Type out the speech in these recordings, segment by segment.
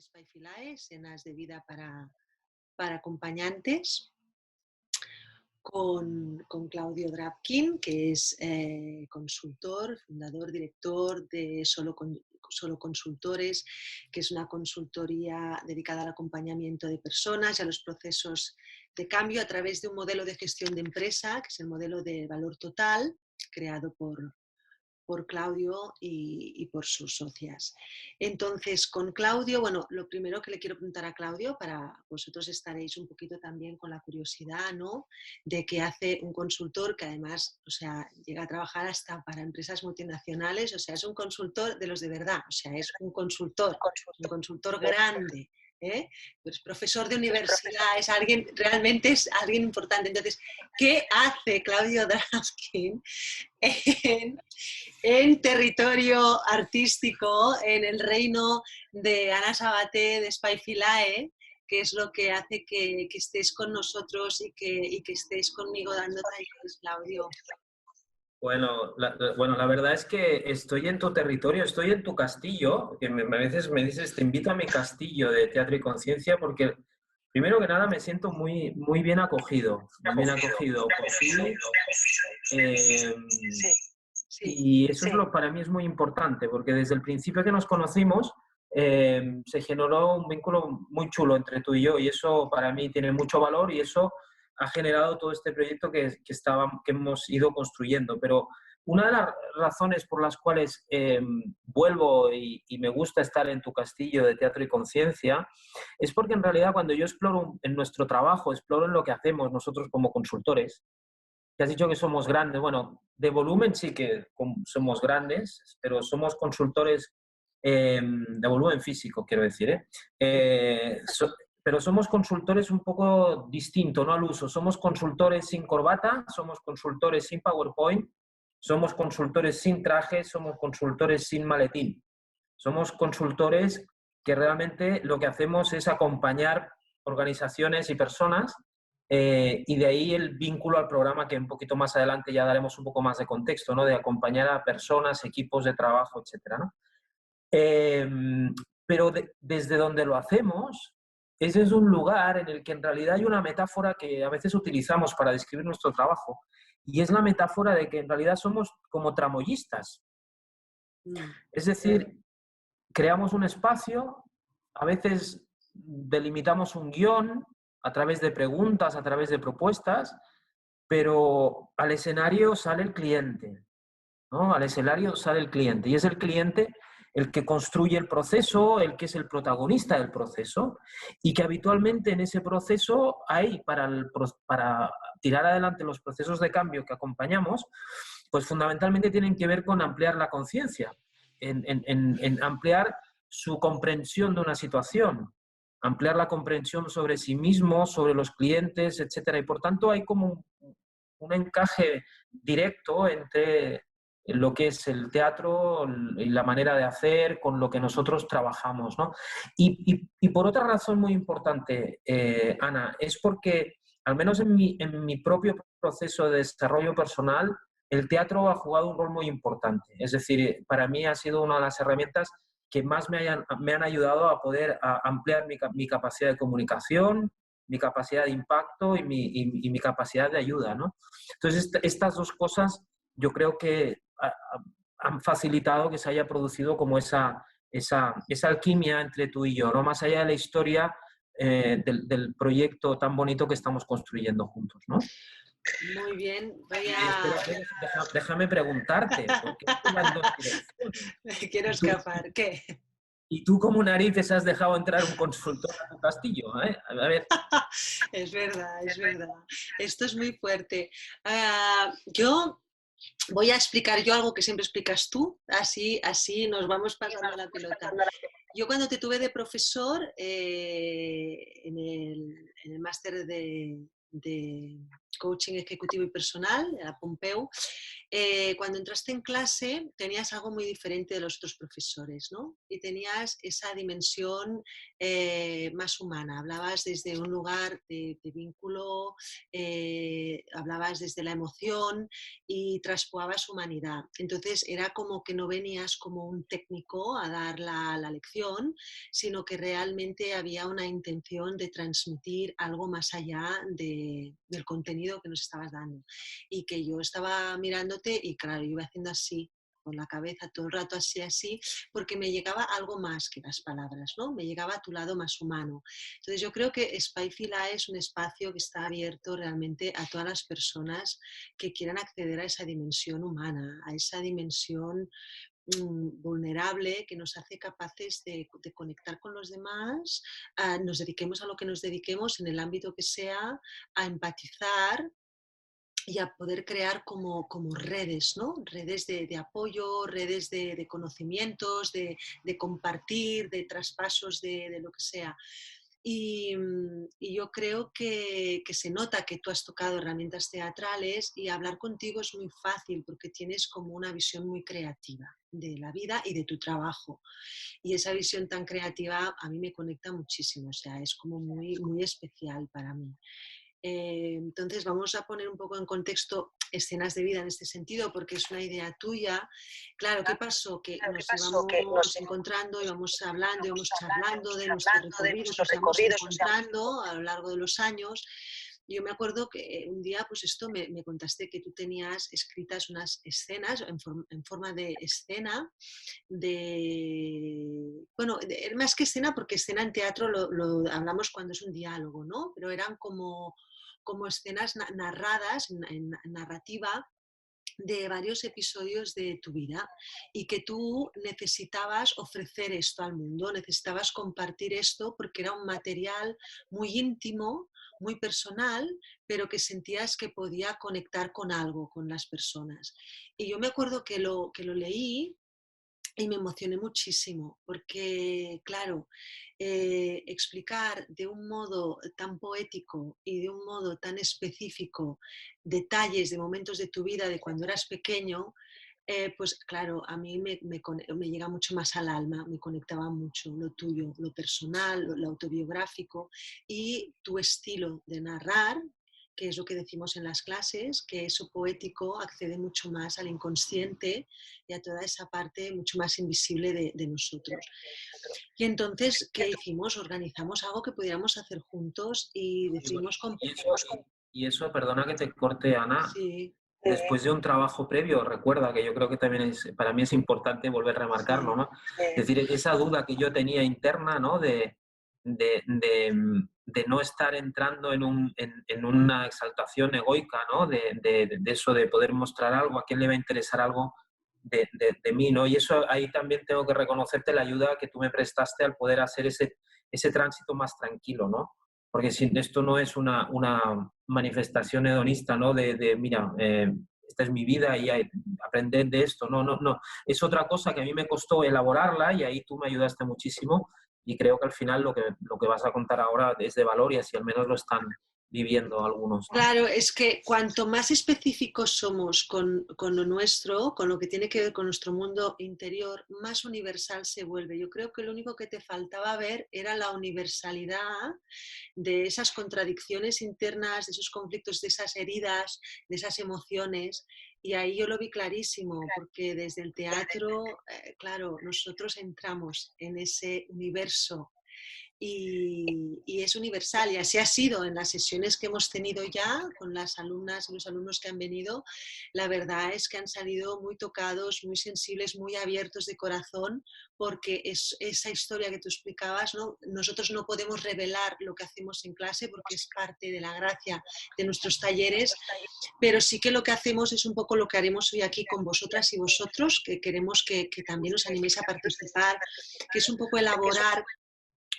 Spyfilae, Senas de Vida para Acompañantes, con Claudio Drapkin, que es consultor, fundador, director de Solo Consultores, que es una consultoría dedicada al acompañamiento de personas y a los procesos de cambio a través de un modelo de gestión de empresa, que es el modelo de valor total, creado por Claudio y por sus socias. Entonces, con Claudio, bueno, lo primero que le quiero preguntar a Claudio, para vosotros estaréis un poquito también con la curiosidad, ¿no?, de qué hace un consultor que además, o sea, llega a trabajar hasta para empresas multinacionales, o sea, es un consultor de los de verdad, o sea, es un consultor grande, ¿eh? Es profesor de universidad, es alguien, realmente es alguien importante. Entonces, ¿qué hace Claudio Drapkin en territorio artístico, en el reino de Ana Sabaté, de Spyfilae, que es lo que hace que estés con nosotros y que estés conmigo dando talleres, Claudio? Bueno, la verdad es que estoy en tu territorio, estoy en tu castillo, que a veces me dices, te invito a mi castillo de teatro y conciencia, porque primero que nada me siento muy bien acogido, muy bien acogido por ti. eh, Sí, y eso es para mí es muy importante, porque desde el principio que nos conocimos, se generó un vínculo muy chulo entre tú y yo, y eso para mí tiene mucho valor, y eso ha generado todo este proyecto que hemos ido construyendo. Pero una de las razones por las cuales vuelvo y me gusta estar en tu castillo de teatro y conciencia es porque en realidad cuando yo exploro en nuestro trabajo, exploro en lo que hacemos nosotros como consultores, que has dicho que somos grandes. Bueno, de volumen sí que somos grandes, pero somos consultores de volumen físico, quiero decir, ¿eh? Pero somos consultores un poco distinto, ¿no?, al uso. Somos consultores sin corbata, somos consultores sin PowerPoint, somos consultores sin traje, somos consultores sin maletín. Somos consultores que realmente lo que hacemos es acompañar organizaciones y personas, y de ahí el vínculo al programa, que un poquito más adelante ya daremos un poco más de contexto, ¿no?, de acompañar a personas, equipos de trabajo, etcétera, ¿no? Eh, pero desde donde lo hacemos, ese es un lugar en el que en realidad hay una metáfora que a veces utilizamos para describir nuestro trabajo, y es la metáfora de que en realidad somos como tramoyistas. Es decir, creamos un espacio, a veces delimitamos un guión a través de preguntas, a través de propuestas, pero al escenario sale el cliente, ¿no? Al escenario sale el cliente, y es el cliente el que construye el proceso, el que es el protagonista del proceso, y que habitualmente en ese proceso hay, para tirar adelante los procesos de cambio que acompañamos, pues fundamentalmente tienen que ver con ampliar la conciencia, en ampliar su comprensión de una situación, ampliar la comprensión sobre sí mismo, sobre los clientes, etcétera. Y por tanto hay como un encaje directo entre lo que es el teatro y la manera de hacer con lo que nosotros trabajamos, ¿no? Y por otra razón muy importante, Ana, es porque, al menos en mi propio proceso de desarrollo personal, el teatro ha jugado un rol muy importante. Es decir, para mí ha sido una de las herramientas que más me han ayudado a poder ampliar mi capacidad de comunicación, mi capacidad de impacto y mi capacidad de ayuda, ¿no? Entonces, estas dos cosas yo creo que han facilitado que se haya producido como esa alquimia entre tú y yo, ¿no?, más allá de la historia del proyecto tan bonito que estamos construyendo juntos, ¿no? Muy bien, voy Y a... déjame preguntarte, ¿por qué esto va en dos direcciones? Me quiero ¿Y tú, escapar. ¿Qué? y tú como narices has dejado entrar un consultor a tu castillo? ¿Eh? A ver. Es verdad, es verdad. Esto es muy fuerte. Yo voy a explicar yo algo que siempre explicas tú, así nos vamos pasando la pelota. Yo cuando te tuve de profesor en el máster coaching ejecutivo y personal, era Pompeu, cuando entraste en clase tenías algo muy diferente de los otros profesores, ¿no? Y tenías esa dimensión más humana, hablabas desde un lugar de vínculo, hablabas desde la emoción y traspoabas humanidad. Entonces era como que no venías como un técnico a dar la lección, sino que realmente había una intención de transmitir algo más allá del contenido que nos estabas dando. Y que yo estaba mirándote y claro, yo iba haciendo así, con la cabeza todo el rato así, porque me llegaba algo más que las palabras, ¿no? Me llegaba a tu lado más humano. Entonces yo creo que Spyfila es un espacio que está abierto realmente a todas las personas que quieran acceder a esa dimensión humana, a esa dimensión vulnerable que nos hace capaces de conectar con los demás, nos dediquemos a lo que nos dediquemos en el ámbito que sea, a empatizar y a poder crear como redes, ¿no? Redes de apoyo, redes de conocimientos, de compartir, de traspasos de lo que sea. Y yo creo que se nota que tú has tocado herramientas teatrales y hablar contigo es muy fácil porque tienes como una visión muy creativa de la vida y de tu trabajo. Y esa visión tan creativa a mí me conecta muchísimo, o sea, es como muy, muy especial para mí. Entonces vamos a poner un poco en contexto escenas de vida en este sentido, porque es una idea tuya. Claro, ¿qué pasó? Que nos íbamos encontrando, íbamos hablando, íbamos charlando de nuestros recorridos, nos íbamos encontrando a lo largo de los años. Yo me acuerdo que un día, pues esto, me contaste que tú tenías escritas unas escenas en forma de escena, bueno, más que escena, porque escena en teatro lo hablamos cuando es un diálogo, ¿no? Pero eran como escenas narradas, en narrativa, de varios episodios de tu vida y que tú necesitabas ofrecer esto al mundo, necesitabas compartir esto porque era un material muy íntimo, muy personal, pero que sentías que podía conectar con algo, con las personas. Y yo me acuerdo que lo leí y me emocioné muchísimo porque, claro, explicar de un modo tan poético y de un modo tan específico detalles de momentos de tu vida de cuando eras pequeño, pues claro, a mí me llega mucho más al alma, me conectaba mucho lo tuyo, lo personal, lo autobiográfico y tu estilo de narrar, que es lo que decimos en las clases, que eso poético accede mucho más al inconsciente y a toda esa parte mucho más invisible de nosotros. Y entonces, ¿qué hicimos? Organizamos algo que pudiéramos hacer juntos y decidimos... Y eso, perdona que te corte, Ana, Sí, después de un trabajo previo, recuerda que yo creo que también para mí es importante volver a remarcarlo, sí, ¿no? Es decir, esa duda que yo tenía interna, ¿no? De no estar entrando en una exaltación egoica, ¿no? De eso de poder mostrar algo, a quién le va a interesar algo de mí, ¿no? Y eso ahí también tengo que reconocerte la ayuda que tú me prestaste al poder hacer ese tránsito más tranquilo, ¿no? Porque si esto no es una manifestación hedonista, ¿no? Mira, esta es mi vida y aprender de esto. No, no, no. Es otra cosa que a mí me costó elaborarla y ahí tú me ayudaste muchísimo y creo que al final lo que vas a contar ahora es de valor y así al menos lo están viviendo algunos, ¿no? claro, es que cuanto más específicos somos con lo nuestro, con lo que tiene que ver con nuestro mundo interior, más universal se vuelve. Yo creo que lo único que te faltaba ver era la universalidad de esas contradicciones internas, de esos conflictos, de esas heridas, de esas emociones. Y ahí yo lo vi clarísimo, porque desde el teatro, claro, nosotros entramos en ese universo y es universal y así ha sido en las sesiones que hemos tenido ya con las alumnas y los alumnos que han venido. La verdad es que han salido muy tocados, muy sensibles, muy abiertos de corazón porque es esa historia que tú explicabas, ¿no? Nosotros no podemos revelar lo que hacemos en clase porque es parte de la gracia de nuestros talleres, pero sí que lo que hacemos es un poco lo que haremos hoy aquí con vosotras y vosotros, que queremos que también os animéis a participar, que es un poco elaborar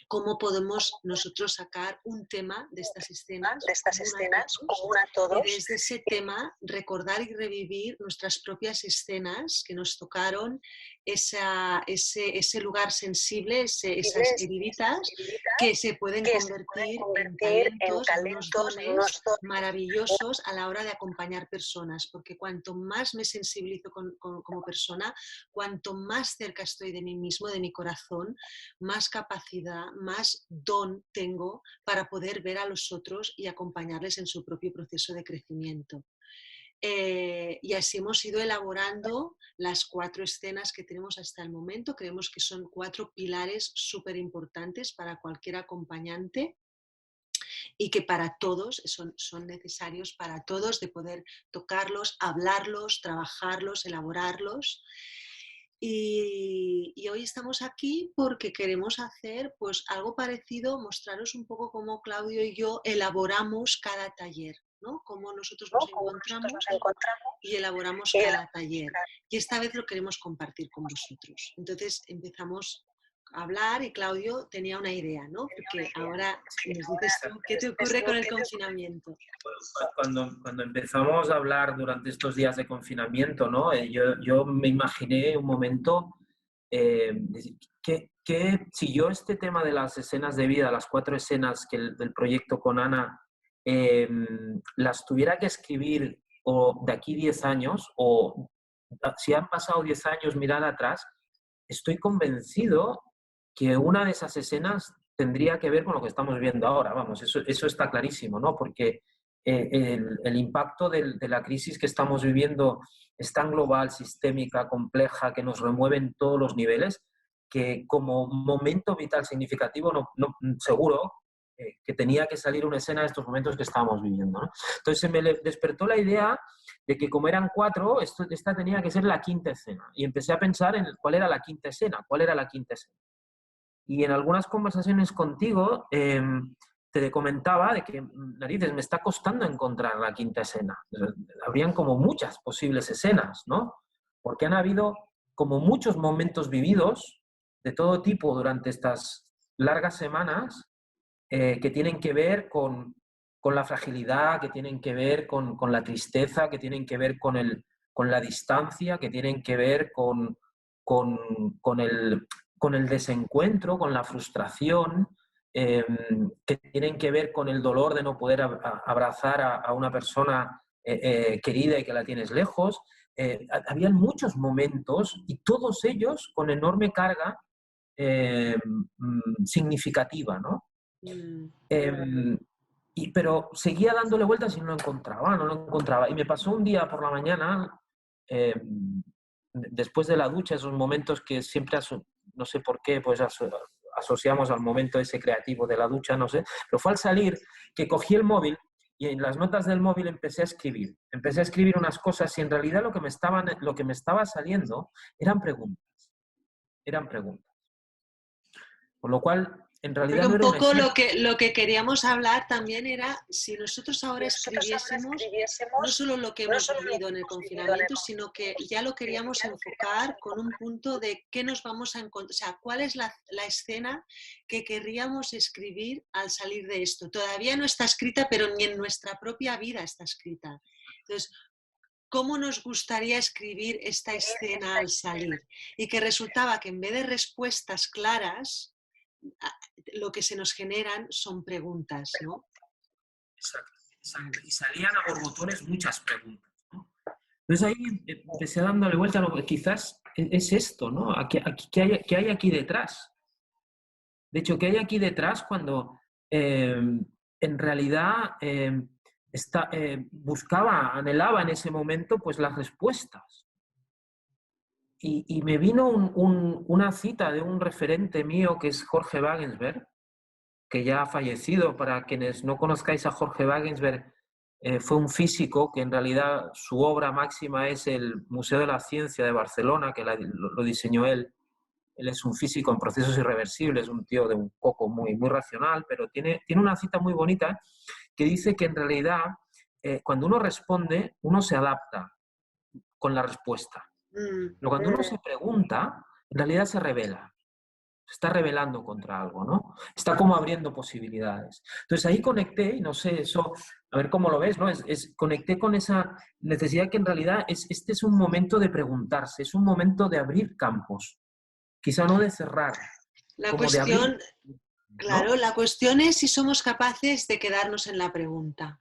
cómo podemos nosotros sacar un tema de estas escenas común a todos y desde ese tema recordar y revivir nuestras propias escenas que nos tocaron, ese lugar sensible, esas heriditas que se pueden convertir en talentos, en unos dones maravillosos a la hora de acompañar personas, porque cuanto más me sensibilizo como persona, cuanto más cerca estoy de mí mismo, de mi corazón, más capacidad, más don tengo para poder ver a los otros y acompañarles en su propio proceso de crecimiento. Y así hemos ido elaborando las 4 escenas que tenemos hasta el momento. Creemos que son 4 pilares súper importantes para cualquier acompañante y que para todos son necesarios para todos de poder tocarlos, hablarlos, trabajarlos, elaborarlos. Y hoy estamos aquí porque queremos hacer pues algo parecido, mostraros un poco cómo Claudio y yo elaboramos cada taller, ¿no? Cómo nosotros nos encontramos y elaboramos cada taller. Y esta vez lo queremos compartir con vosotros. Entonces empezamos a hablar y Claudio tenía una idea, ¿no? Porque ahora nos dices tú, ¿qué te ocurre con el confinamiento? Cuando empezamos a hablar durante estos días de confinamiento, ¿no? Yo me imaginé un momento que si yo este tema de las escenas de vida, las 4 escenas del proyecto con Ana, las tuviera que escribir o de aquí 10 años, o si han pasado 10 años, mirar atrás, estoy convencido que una de esas escenas tendría que ver con lo que estamos viendo ahora. Vamos, eso está clarísimo, ¿no? Porque el impacto de la crisis que estamos viviendo es tan global, sistémica, compleja, que nos remueve en todos los niveles, que como momento vital significativo, seguro que tenía que salir una escena de estos momentos que estábamos viviendo, ¿no? Entonces se me despertó la idea de que como eran 4, esta tenía que ser la 5ª escena. Y empecé a pensar en cuál era la 5ª escena, cuál era la 5ª escena. Y en algunas conversaciones contigo te comentaba de que, narices, me está costando encontrar la 5ª escena. Habrían como muchas posibles escenas, ¿no? Porque han habido como muchos momentos vividos de todo tipo durante estas largas semanas que tienen que ver con la fragilidad, que tienen que ver con la tristeza, que tienen que ver con la distancia, que tienen que ver con el desencuentro, con la frustración, que tienen que ver con el dolor de no poder abrazar a una persona querida y que la tienes lejos. Habían muchos momentos y todos ellos con enorme carga significativa, ¿no? Pero seguía dándole vueltas y no lo encontraba. Y me pasó un día por la mañana, después de la ducha, esos momentos que siempre, no sé por qué, pues asociamos al momento ese creativo de la ducha, no sé, pero fue al salir que cogí el móvil y en las notas del móvil empecé a escribir. Empecé a escribir unas cosas y en realidad lo que me estaba saliendo eran preguntas. Eran preguntas. Con lo cual, en realidad Porque no un era un poco ejemplo. lo que queríamos hablar también era si nosotros ahora escribiésemos no solo lo que hemos vivido en el confinamiento, sino que ya lo queríamos enfocar con un punto de qué nos vamos a encontrar, o sea, cuál es la escena que querríamos escribir al salir de esto. Todavía no está escrita, pero ni en nuestra propia vida está escrita. Entonces, ¿cómo nos gustaría escribir esta escena al salir? Y que resultaba que en vez de respuestas claras, lo que se nos generan son preguntas, ¿no? Exacto. Y salían a borbotones muchas preguntas, ¿no? Entonces ahí empecé dándole vuelta a lo que quizás es esto, ¿no? ¿Qué hay aquí detrás? De hecho, ¿qué hay aquí detrás cuando en realidad anhelaba en ese momento pues las respuestas? Y me vino una cita de un referente mío que es Jorge Wagensberg, que ya ha fallecido. Para quienes no conozcáis a Jorge Wagensberg, fue un físico que en realidad su obra máxima es el Museo de la Ciencia de Barcelona, que lo diseñó él. Él es un físico en procesos irreversibles, un tío de un coco muy, muy racional, pero tiene una cita muy bonita que dice que en realidad cuando uno responde, uno se adapta con la respuesta. Pero cuando uno se pregunta, en realidad se revela. Se está rebelando contra algo, ¿no? Está como abriendo posibilidades. Entonces ahí conecté y no sé, eso A ver cómo lo ves, ¿no? Conecté con esa necesidad que en realidad este es un momento de preguntarse, es un momento de abrir campos, quizá no de cerrar, La como de abrir, cuestión, claro, ¿no? la cuestión es si somos capaces de quedarnos en la pregunta.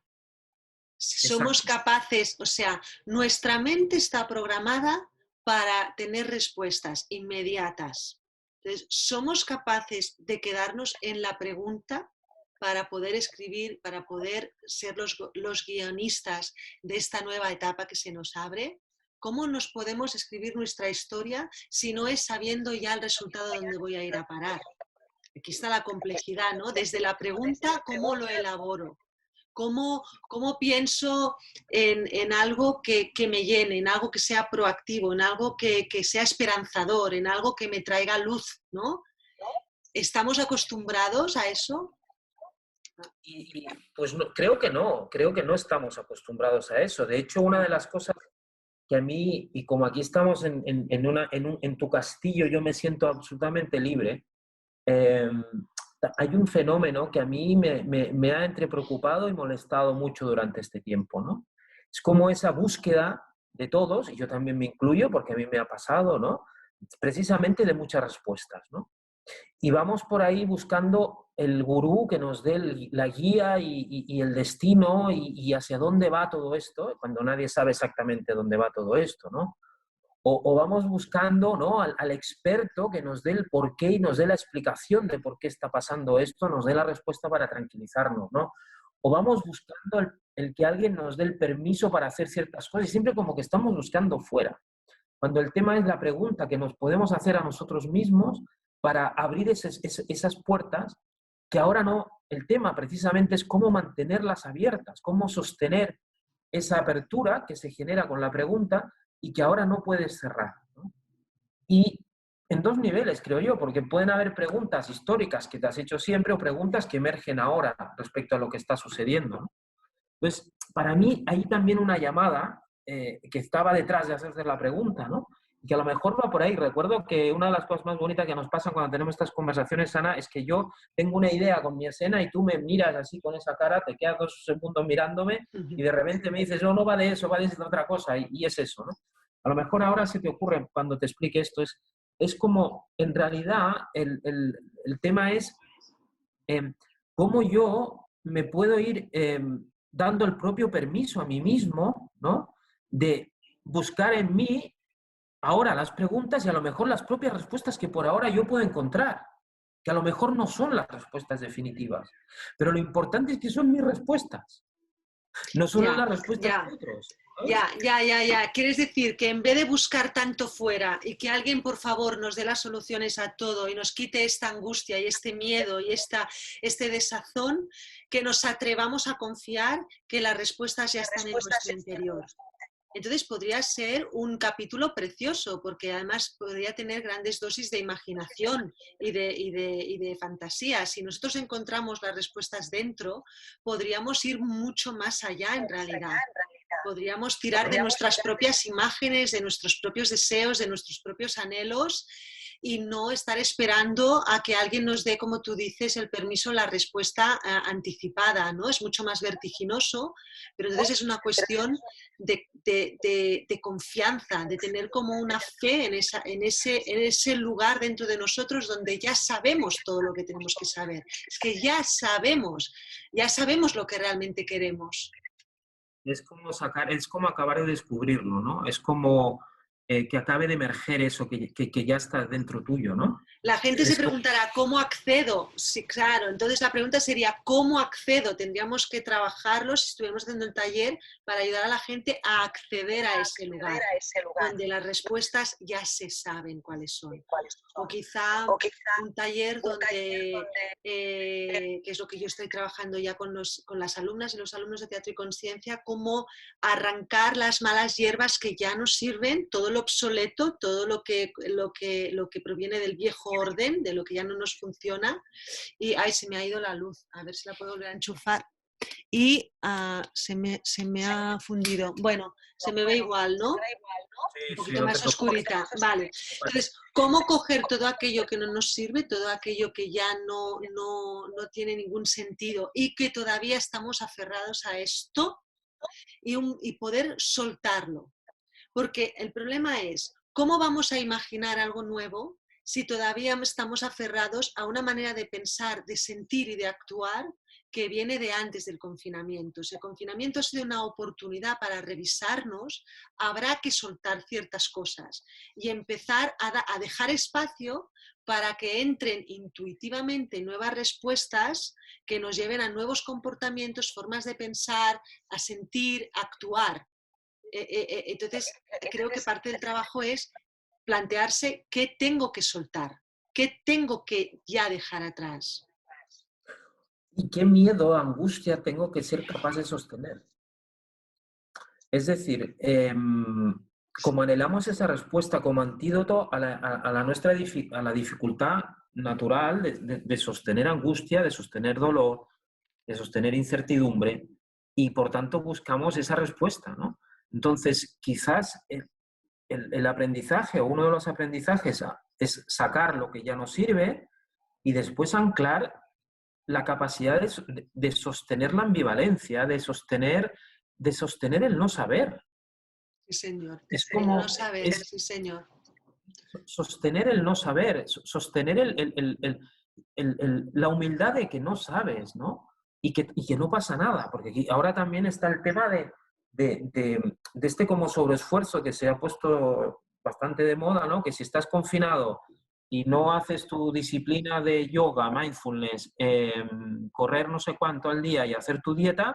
Si somos Exacto. capaces, o sea, nuestra mente está programada para tener respuestas inmediatas. Entonces, somos capaces de quedarnos en la pregunta para poder escribir, para poder ser los guionistas de esta nueva etapa que se nos abre. ¿Cómo nos podemos escribir nuestra historia si no es sabiendo ya el resultado de dónde voy a ir a parar? Aquí está la complejidad, ¿no? Desde la pregunta, ¿cómo lo elaboro? ¿Cómo pienso en algo que me llene, en algo que sea proactivo, en algo que sea esperanzador, en algo que me traiga luz, ¿no? ¿Estamos acostumbrados a eso? Pues no, creo que no estamos acostumbrados a eso. De hecho, una de las cosas que a mí, y como aquí estamos en tu castillo, yo me siento absolutamente libre. eh, Hay un fenómeno que a mí me ha entre preocupado y molestado mucho durante este tiempo, ¿no? Es como esa búsqueda de todos, y yo también me incluyo porque a mí me ha pasado, ¿no? Precisamente de muchas respuestas, ¿no? Y vamos por ahí buscando el gurú que nos dé la guía y el destino y hacia dónde va todo esto, cuando nadie sabe exactamente dónde va todo esto, ¿no? O vamos buscando, ¿no?, al experto que nos dé el porqué y nos dé la explicación de por qué está pasando esto, nos dé la respuesta para tranquilizarnos, ¿no? O vamos buscando el que alguien nos dé el permiso para hacer ciertas cosas, y siempre como que estamos buscando fuera. Cuando el tema es la pregunta que nos podemos hacer a nosotros mismos para abrir esas puertas, que ahora no, el tema precisamente es cómo mantenerlas abiertas, cómo sostener esa apertura que se genera con la pregunta y que ahora no puedes cerrar, ¿no? Y en dos niveles, creo yo, porque pueden haber preguntas históricas que te has hecho siempre o preguntas que emergen ahora respecto a lo que está sucediendo, ¿no? Entonces, para mí hay también una llamada que estaba detrás de hacerse la pregunta, ¿no? Y que a lo mejor va por ahí. Recuerdo que una de las cosas más bonitas que nos pasan cuando tenemos estas conversaciones, Ana, es que yo tengo una idea con mi escena y tú me miras así con esa cara, te quedas 2 segundos mirándome y de repente me dices, no, no va de eso, va de otra cosa. Y es eso, ¿no? A lo mejor ahora se te ocurre cuando te explique esto, es como, en realidad, el tema es eh, cómo yo me puedo ir dando el propio permiso a mí mismo, ¿no? De buscar en mí ahora las preguntas y a lo mejor las propias respuestas que por ahora yo puedo encontrar, que a lo mejor no son las respuestas definitivas, pero lo importante es que son mis respuestas, no son Ya, las respuestas ya. de otros, Ya, ¿sabes? ya, ya, ya. ¿Quieres decir que en vez de buscar tanto fuera y que alguien por favor nos dé las soluciones a todo y nos quite esta angustia y este miedo y este desazón, que nos atrevamos a confiar que las respuestas ya están en nuestro interior? Entonces podría ser un capítulo precioso, porque además podría tener grandes dosis de imaginación y de fantasía. Si nosotros encontramos las respuestas dentro, podríamos ir mucho más allá en realidad. Podríamos tirar de nuestras propias imágenes, de nuestros propios deseos, de nuestros propios anhelos y no estar esperando a que alguien nos dé, como tú dices, el permiso, la respuesta anticipada, ¿no? Es mucho más vertiginoso, pero entonces es una cuestión de confianza, de tener como una fe en ese lugar dentro de nosotros donde ya sabemos todo lo que tenemos que saber. Es que ya sabemos lo que realmente queremos. Es como acabar de descubrirlo, ¿no? Es como que acabe de emerger eso que ya está dentro tuyo, ¿no? La gente se Es como, preguntará, ¿cómo accedo? Sí, claro. Entonces la pregunta sería, ¿cómo accedo? Tendríamos que trabajarlo si estuviéramos haciendo el taller para ayudar a la gente a acceder a ese lugar, donde las respuestas ya se saben cuáles son. O quizá un taller donde, que es lo que yo estoy trabajando ya con las alumnas y los alumnos de Teatro y Conciencia, cómo arrancar las malas hierbas que ya nos sirven, todo lo obsoleto, todo lo que proviene del viejo orden, de lo que ya no nos funciona. Y ay, se me ha ido la luz, a ver si la puedo volver a enchufar. y se me ha fundido. Bueno, se me ve igual, ¿no? Un Sí, sí, poquito no te más preocupes. oscurita. Vale. Entonces, ¿cómo coger todo aquello que no nos sirve, todo aquello que ya no tiene ningún sentido y que todavía estamos aferrados a esto y poder soltarlo? Porque el problema es, ¿cómo vamos a imaginar algo nuevo si todavía estamos aferrados a una manera de pensar, de sentir y de actuar que viene de antes del confinamiento? Si el confinamiento ha sido una oportunidad para revisarnos, habrá que soltar ciertas cosas y empezar a dejar espacio para que entren intuitivamente nuevas respuestas que nos lleven a nuevos comportamientos, formas de pensar, a sentir, a actuar. Entonces, creo que parte del trabajo es plantearse qué tengo que soltar, qué tengo que ya dejar atrás. ¿Y qué miedo, angustia tengo que ser capaz de sostener? Es decir, como anhelamos esa respuesta como antídoto a a la dificultad natural de sostener angustia, de sostener dolor, de sostener incertidumbre, y por tanto buscamos esa respuesta, ¿no? Entonces, quizás el aprendizaje o uno de los aprendizajes es sacar lo que ya nos sirve y después anclar la capacidad de sostener la ambivalencia, de sostener el no saber. Sí, señor. Es El no como, saber, es sí, señor. sostener el no saber, sostener la humildad de que no sabes, ¿no? Y que no pasa nada, porque ahora también está el tema de este como sobreesfuerzo que se ha puesto bastante de moda, ¿no? Que si estás confinado y no haces tu disciplina de yoga, mindfulness, correr no sé cuánto al día y hacer tu dieta,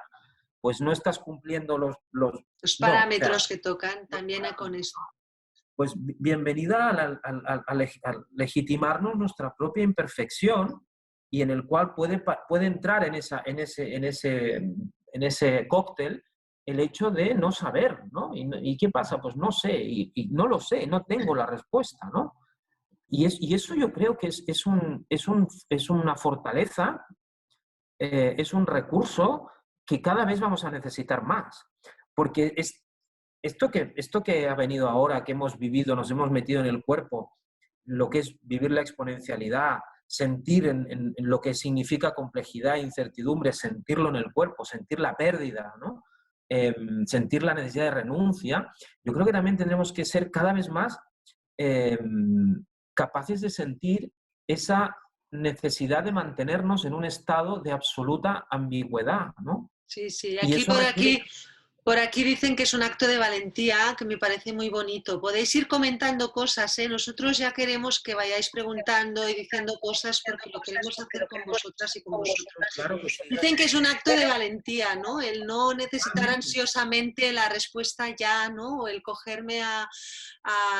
pues no estás cumpliendo Los no, o sea, parámetros que tocan también con esto. pues bienvenida a legitimarnos nuestra propia imperfección y en el cual puede entrar en ese cóctel el hecho de no saber, ¿no? ¿Y qué pasa? Pues no sé, y no lo sé, no tengo la respuesta, ¿no? Y eso yo creo que es una fortaleza, es un recurso que cada vez vamos a necesitar más, porque esto que ha venido ahora, que hemos vivido, nos hemos metido en el cuerpo, lo que es vivir la exponencialidad, sentir en lo que significa complejidad e incertidumbre, sentirlo en el cuerpo, sentir la pérdida, ¿no? Sentir la necesidad de renuncia, yo creo que también tendremos que ser cada vez más eh, capaces de sentir esa necesidad de mantenernos en un estado de absoluta ambigüedad, ¿no? Sí, sí. Y eso requiere Por aquí dicen que es un acto de valentía que me parece muy bonito. Podéis ir comentando cosas, ¿eh? Nosotros ya queremos que vayáis preguntando y diciendo cosas porque lo queremos hacer con vosotras y con vosotros. claro que sí. Dicen que es un acto de valentía, ¿no? El no necesitar ansiosamente la respuesta ya, ¿no? O el cogerme a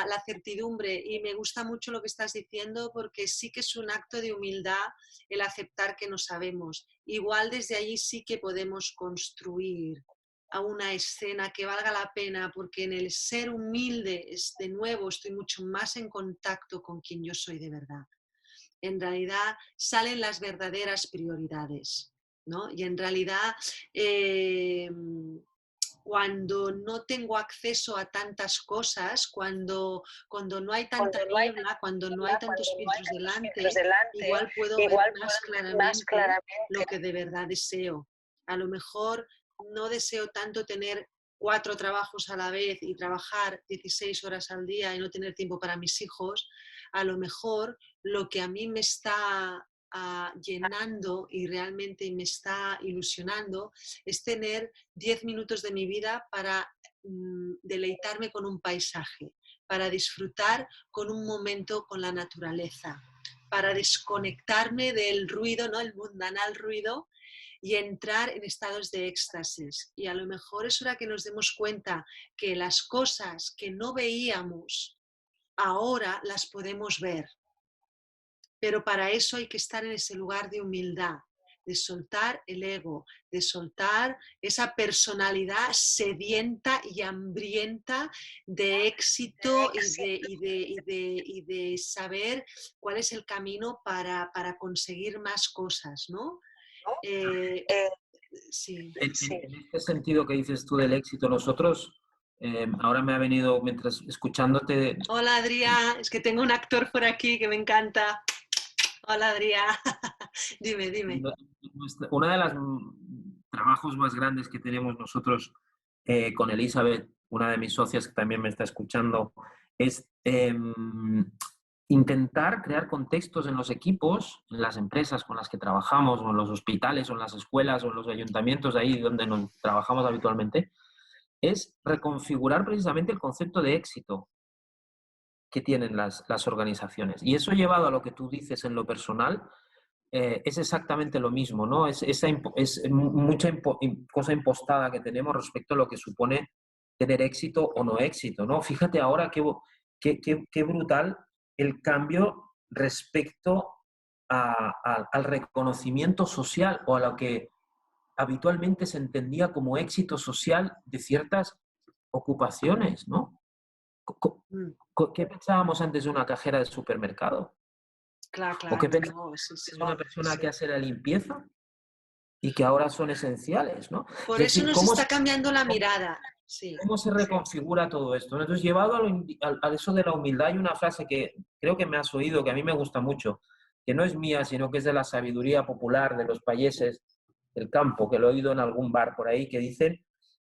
la certidumbre. Y me gusta mucho lo que estás diciendo porque sí que es un acto de humildad el aceptar que no sabemos. Igual desde allí sí que podemos construir a una escena que valga la pena, porque en el ser humilde, de nuevo, estoy mucho más en contacto con quien yo soy de verdad. En realidad salen las verdaderas prioridades, ¿no? Y en realidad, cuando no tengo acceso a tantas cosas, cuando no hay tanta niebla, cuando no hay tantos filtros delante, igual puedo ver más claramente lo que de verdad deseo. A lo mejor no deseo tanto tener 4 trabajos a la vez y trabajar 16 horas al día y no tener tiempo para mis hijos. A lo mejor lo que a mí me está llenando y realmente me está ilusionando es tener 10 minutos de mi vida para deleitarme con un paisaje, para disfrutar con un momento con la naturaleza, para desconectarme del ruido, ¿no? El mundanal ruido, y entrar en estados de éxtasis. Y a lo mejor es hora que nos demos cuenta que las cosas que no veíamos ahora las podemos ver. Pero para eso hay que estar en ese lugar de humildad, de soltar el ego, de soltar esa personalidad sedienta y hambrienta de éxito y de saber cuál es el camino para conseguir más cosas, ¿no? Eh, sí. En este sentido que dices tú del éxito, nosotros, ahora me ha venido, mientras escuchándote, Hola, Adrián. Es que tengo un actor por aquí que me encanta. Hola, Adrián. Dime, dime. una de las trabajos más grandes que tenemos nosotros con Elizabeth, una de mis socias que también me está escuchando, es intentar crear contextos en los equipos, en las empresas con las que trabajamos, o en los hospitales, o en las escuelas, o en los ayuntamientos, ahí donde nos trabajamos habitualmente, es reconfigurar precisamente el concepto de éxito que tienen las organizaciones. Y eso llevado a lo que tú dices en lo personal, es exactamente lo mismo, ¿no? Es mucha cosa impostada que tenemos respecto a lo que supone tener éxito o no éxito, ¿no? Fíjate ahora qué brutal el cambio respecto al reconocimiento social o a lo que habitualmente se entendía como éxito social de ciertas ocupaciones, ¿no? Mm, ¿Qué pensábamos antes de una cajera de supermercado? claro, ¿O qué claro. pensábamos No, sí, antes sí. de una persona que hace la limpieza y que ahora son esenciales, ¿no? Por Es eso decir, nos está cambiando la mirada. Sí. cómo se reconfigura todo esto, ¿no? Entonces, llevado a eso de la humildad, hay una frase que creo que me has oído, que a mí me gusta mucho, que no es mía, sino que es de la sabiduría popular de los payeses del campo, que lo he oído en algún bar por ahí, que dicen,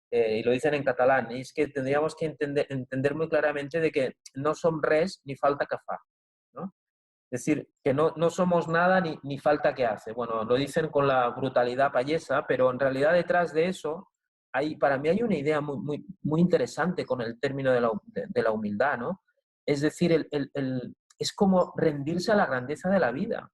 y lo dicen en catalán, y es que tendríamos que entender muy claramente de que no som res ni falta que fa, ¿no? Es decir, que no somos nada ni falta que hace. Bueno, lo dicen con la brutalidad payesa, pero en realidad detrás de eso, para mí hay una idea muy interesante con el término de la humildad, ¿no? Es decir, es como rendirse a la grandeza de la vida.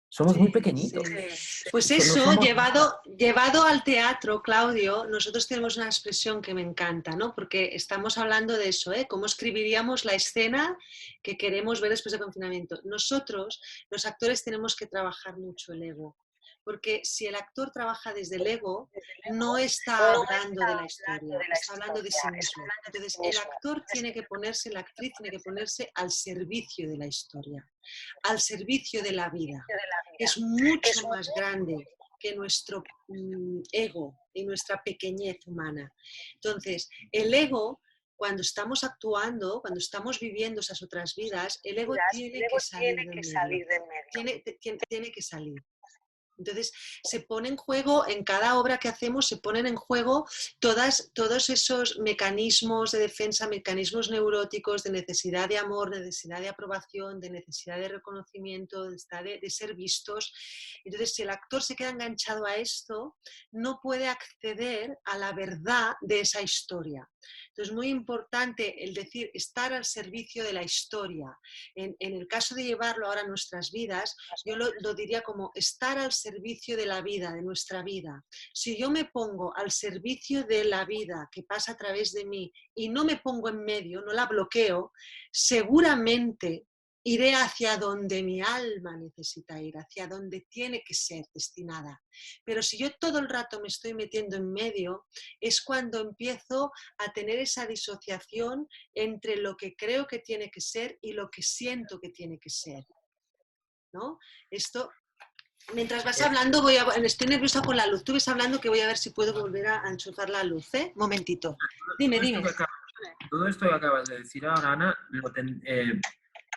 Somos muy Sí, pequeñitos. sí. Pues No eso, somos nada. llevado al teatro, Claudio, nosotros tenemos una expresión que me encanta, ¿no? Porque estamos hablando de eso, ¿eh? ¿Cómo escribiríamos la escena que queremos ver después del confinamiento? Nosotros, los actores, tenemos que trabajar mucho el ego. Porque si el actor trabaja desde el ego, no está hablando de la historia, está hablando de sí mismo. Entonces, el actor tiene que ponerse, la actriz tiene que ponerse al servicio de la historia, al servicio de la vida. Es mucho más grande que nuestro ego y nuestra pequeñez humana. Entonces, el ego, cuando estamos actuando, cuando estamos viviendo esas otras vidas, el ego tiene que salir del medio. Tiene que salir. Entonces, se pone en juego, en cada obra que hacemos, se ponen en juego todos esos mecanismos de defensa, mecanismos neuróticos de necesidad de amor, de necesidad de aprobación, de necesidad de reconocimiento, de ser vistos. Entonces, si el actor se queda enganchado a esto, no puede acceder a la verdad de esa historia. Entonces, es muy importante el decir, estar al servicio de la historia. En el caso de llevarlo ahora a nuestras vidas, yo lo diría como estar al servicio de la vida, de nuestra vida. Si yo me pongo al servicio de la vida que pasa a través de mí y no me pongo en medio, no la bloqueo, seguramente iré hacia donde mi alma necesita ir, hacia donde tiene que ser destinada. Pero si yo todo el rato me estoy metiendo en medio, es cuando empiezo a tener esa disociación entre lo que creo que tiene que ser y lo que siento que tiene que ser, ¿no? Esto, mientras vas hablando, estoy nerviosa con la luz. Tú ves hablando que voy a ver si puedo volver a enchufar la luz, ¿eh? Momentito. Dime, Todo esto dime. todo esto que acabas de decir ahora, Ana,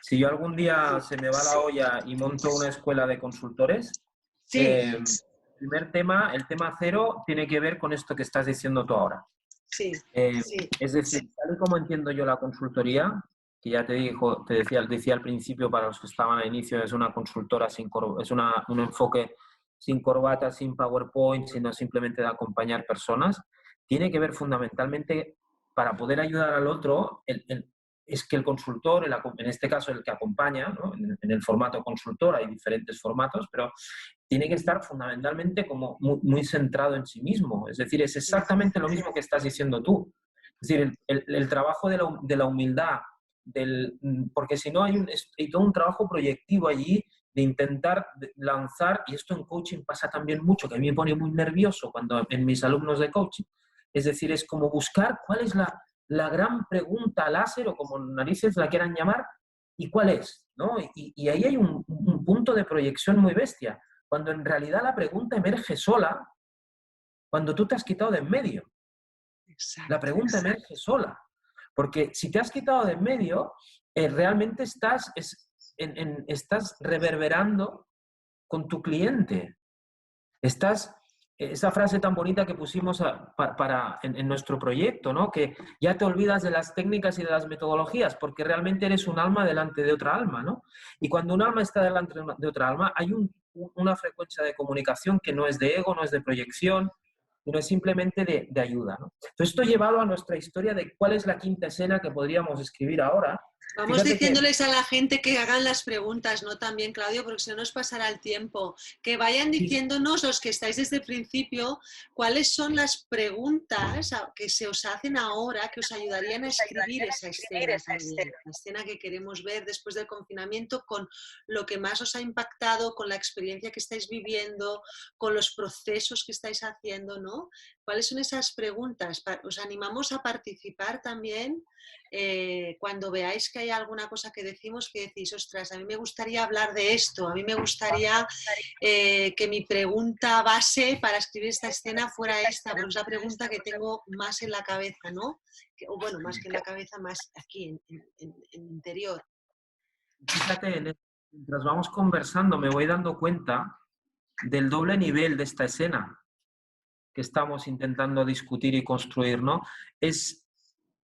si yo algún día se me va la olla y monto una escuela de consultores, Sí, primer tema, el tema cero, tiene que ver con esto que estás diciendo tú ahora. sí, sí. Es decir, tal y como entiendo yo la consultoría, que ya decía al principio para los que estaban al inicio, es una consultora un enfoque sin corbata, sin PowerPoint, sino simplemente de acompañar personas, tiene que ver fundamentalmente para poder ayudar al otro, es que el consultor, en este caso el que acompaña, ¿no? En el formato consultor hay diferentes formatos, pero tiene que estar fundamentalmente como muy centrado en sí mismo. Es decir, es exactamente lo mismo que estás diciendo tú. Es decir, el trabajo de la humildad, porque si no hay todo un trabajo proyectivo allí de intentar lanzar, y esto en coaching pasa también mucho, que a mí me pone muy nervioso cuando en mis alumnos de coaching. Es decir, es como buscar cuál es la gran pregunta láser o como narices la quieran llamar y cuál es, ¿no? Y ahí hay un punto de proyección muy bestia. cuando en realidad la pregunta emerge sola cuando tú te has quitado de en medio. La Exacto. pregunta emerge sola. Porque si te has quitado de en medio, realmente estás reverberando con tu cliente. Esa frase tan bonita que pusimos en nuestro proyecto, ¿no? Que ya te olvidas de las técnicas y de las metodologías, porque realmente eres un alma delante de otra alma, ¿no? Y cuando un alma está delante de otra alma, hay una frecuencia de comunicación que no es de ego, no es de proyección, sino es simplemente de ayuda, ¿no? Entonces, esto llevado a nuestra historia de cuál es la quinta escena que podríamos escribir ahora. Vamos Fíjate que diciéndoles a la gente que hagan las preguntas, ¿no? También, Claudio, porque si no nos pasará el tiempo. Que vayan diciéndonos, los que estáis desde el principio, cuáles son las preguntas que se os hacen ahora que os ayudarían a escribir esa escena también. La escena que queremos ver después del confinamiento, con lo que más os ha impactado, con la experiencia que estáis viviendo, con los procesos que estáis haciendo, ¿no? ¿Cuáles son esas preguntas? Os animamos a participar también. Cuando veáis que hay alguna cosa que decimos que decís, ostras, a mí me gustaría hablar de esto, a mí me gustaría que mi pregunta base para escribir esta escena fuera esta, porque es la pregunta que tengo más en la cabeza, ¿no? O bueno, más que en la cabeza, más aquí, en el interior. Fíjate, mientras vamos conversando, me voy dando cuenta del doble nivel de esta escena que estamos intentando discutir y construir, ¿no? Es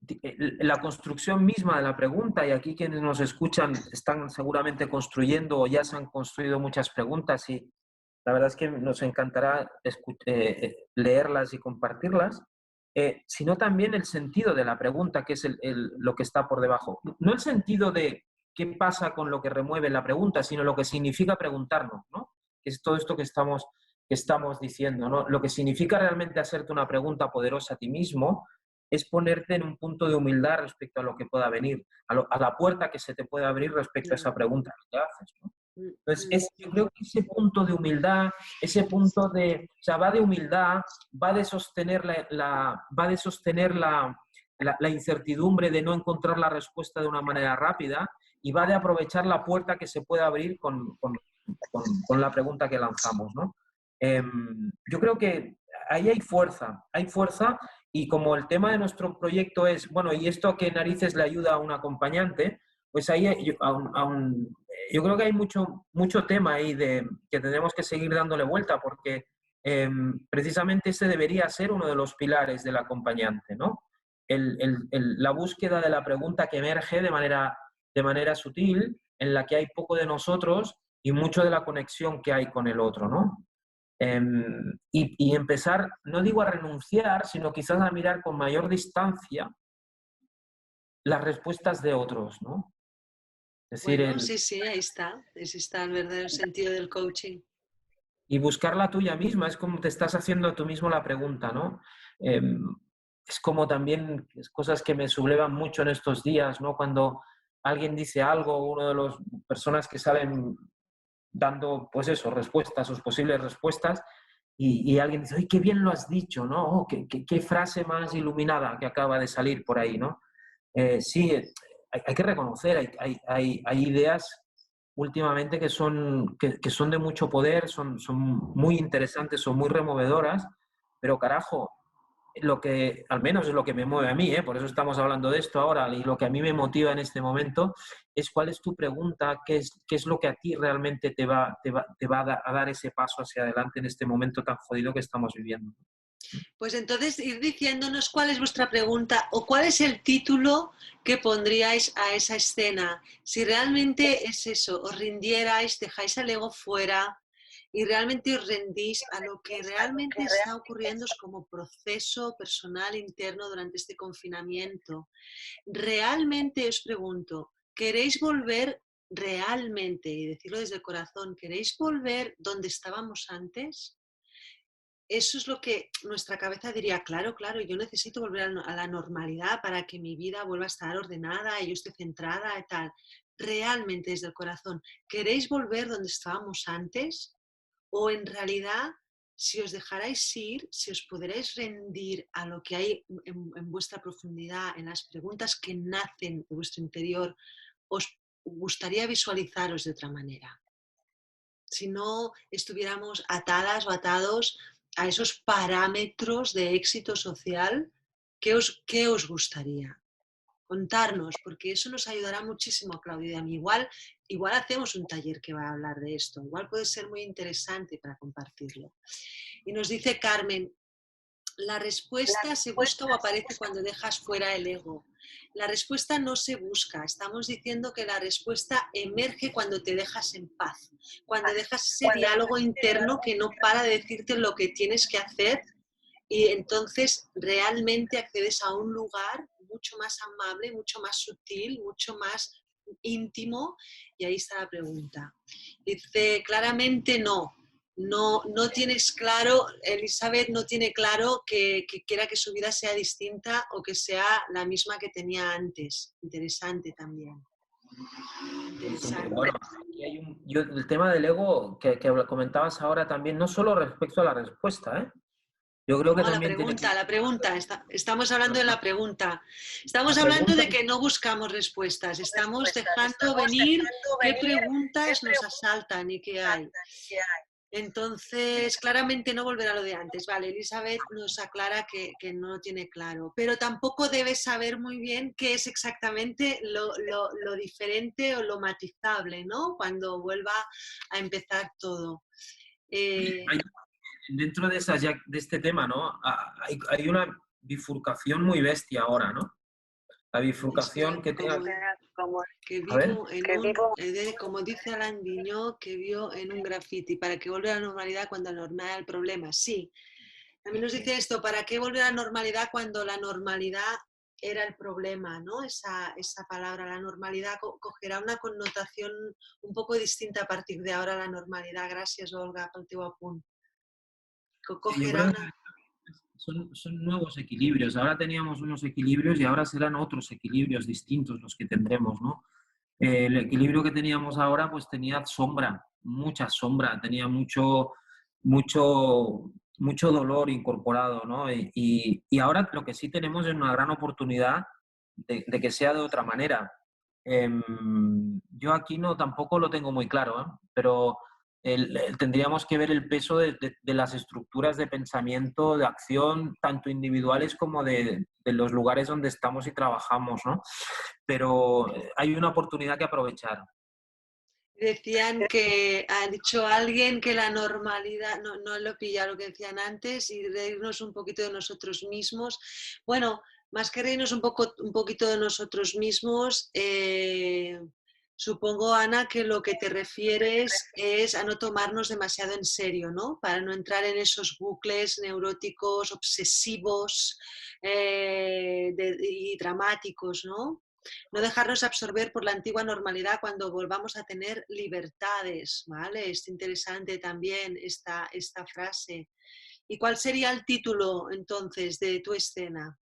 la construcción misma de la pregunta, y aquí quienes nos escuchan están seguramente construyendo o ya se han construido muchas preguntas, y la verdad es que nos encantará leerlas y compartirlas, sino también el sentido de la pregunta, que es lo que está por debajo. No el sentido de qué pasa con lo que remueve la pregunta, sino lo que significa preguntarnos, ¿no? Que es todo esto que estamos diciendo, ¿no? Lo que significa realmente hacerte una pregunta poderosa a ti mismo es ponerte en un punto de humildad respecto a lo que pueda venir, a la puerta que se te puede abrir respecto a esa pregunta que te haces, ¿no? Entonces, yo creo que ese punto de humildad, ese punto o sea, va de humildad, va de sostener la incertidumbre de no encontrar la respuesta de una manera rápida, y va de aprovechar la puerta que se puede abrir con la pregunta que lanzamos, ¿no? Yo creo que ahí hay fuerza, y como el tema de nuestro proyecto es, bueno, ¿y esto a qué narices le ayuda a un acompañante? Pues ahí yo creo que hay mucho tema ahí que tenemos que seguir dándole vuelta, porque precisamente ese debería ser uno de los pilares del acompañante, ¿no? La búsqueda de la pregunta que emerge de manera sutil, en la que hay poco de nosotros y mucho de la conexión que hay con el otro, ¿no? Y empezar, no digo a renunciar, sino quizás a mirar con mayor distancia las respuestas de otros, ¿no? Es decir, Bueno, sí, sí, ahí está el verdadero sentido del coaching. y buscar la tuya misma, es como te estás haciendo a tú mismo la pregunta, ¿no? Es como también cosas que me sublevan mucho en estos días, ¿no? Cuando alguien dice algo, una de las personas que salen dando, pues eso, respuestas, sus posibles respuestas, y alguien dice, ¡ay, qué bien lo has dicho!, ¿no? Oh, qué frase más iluminada que acaba de salir por ahí, ¿no? Sí, hay que reconocer, hay ideas últimamente que son de mucho poder, son muy interesantes, son muy removedoras, pero carajo, al menos es lo que me mueve a mí, por eso estamos hablando de esto ahora, y lo que a mí me motiva en este momento es cuál es tu pregunta, qué es lo que a ti realmente te va a dar ese paso hacia adelante en este momento tan jodido que estamos viviendo. Pues entonces ir diciéndonos cuál es vuestra pregunta o cuál es el título que pondríais a esa escena. Si realmente es eso, os rindierais, dejáis al ego fuera y realmente os rendís a lo que realmente está ocurriendo como proceso personal interno durante este confinamiento. Realmente os pregunto, ¿queréis volver realmente, y decirlo desde el corazón, queréis volver donde estábamos antes? Eso es lo que nuestra cabeza diría, claro, claro, yo necesito volver a la normalidad para que mi vida vuelva a estar ordenada y yo esté centrada y tal. Realmente desde el corazón, ¿queréis volver donde estábamos antes? ¿O en realidad, si os dejarais ir, si os pudierais rendir a lo que hay en vuestra profundidad, en las preguntas que nacen de vuestro interior, os gustaría visualizaros de otra manera? si no estuviéramos atadas o atados a esos parámetros de éxito social. Qué os gustaría? Contarnos, porque eso nos ayudará muchísimo a Claudia y a mí. Igual hacemos un taller que va a hablar de esto, igual puede ser muy interesante para compartirlo. Y nos dice Carmen, la respuesta se busca o aparece cuando dejas fuera el ego. La respuesta no se busca, estamos diciendo que la respuesta emerge cuando te dejas en paz, cuando dejas ese diálogo interno que no para de decirte lo que tienes que hacer, y entonces realmente accedes a un lugar mucho más amable, mucho más sutil, mucho más íntimo, y ahí está la pregunta. Dice, claramente no tienes claro, Elizabeth no tiene claro que quiera que su vida sea distinta o que sea la misma que tenía antes. Interesante también. Sí, Interesante. bueno, aquí hay el tema del ego que comentabas ahora también, no solo respecto a la respuesta, ¿eh? Yo creo que No, también tiene que... la pregunta, estamos hablando de la pregunta. Estamos La hablando pregunta... de que no buscamos respuestas, estamos dejando venir qué preguntas nos asaltan y qué hay. Entonces, claramente no volverá a lo de antes. Vale, Elizabeth nos aclara que no lo tiene claro, pero tampoco debe saber muy bien qué es exactamente lo diferente o lo matizable, ¿no? Cuando vuelva a empezar todo. Hay, dentro de, de este tema, ¿no? Hay una bifurcación muy bestia ahora, ¿no? La Espera, bifurcación que tenga... que A ver. vivo como dice Alain Diñó, que vio en un graffiti, ¿para qué volver a la normalidad cuando la normalidad era el problema? Sí, también nos dice esto, ¿para qué volver a la normalidad cuando la normalidad era el problema? ¿No? Esa palabra, la normalidad, cogerá una connotación un poco distinta a partir de ahora, la normalidad. Gracias, Olga, pel teu apunt. Sí, yo Cogerá creo que una... son nuevos equilibrios. Ahora teníamos unos equilibrios y ahora serán otros equilibrios distintos los que tendremos, ¿no? El equilibrio que teníamos ahora pues tenía sombra, mucha sombra, tenía mucho dolor incorporado, ¿no? Y ahora lo que sí tenemos es una gran oportunidad de que sea de otra manera. Yo aquí no tampoco lo tengo muy claro, ¿eh? Pero tendríamos que ver el peso de las estructuras de pensamiento, de acción, tanto individuales como de los lugares donde estamos y trabajamos, ¿no? Pero hay una oportunidad que aprovechar. Decían que ha dicho alguien que la normalidad, no lo pilla lo que decían antes, y reírnos un poquito de nosotros mismos. Bueno, más que reírnos un poquito de nosotros mismos, supongo, Ana, que lo que te refieres es a no tomarnos demasiado en serio, ¿no? Para no entrar en esos bucles neuróticos, obsesivos y dramáticos, ¿no? No dejarnos absorber por la antigua normalidad cuando volvamos a tener libertades, ¿vale? Es interesante también esta frase. ¿Y cuál sería el título entonces de tu escena?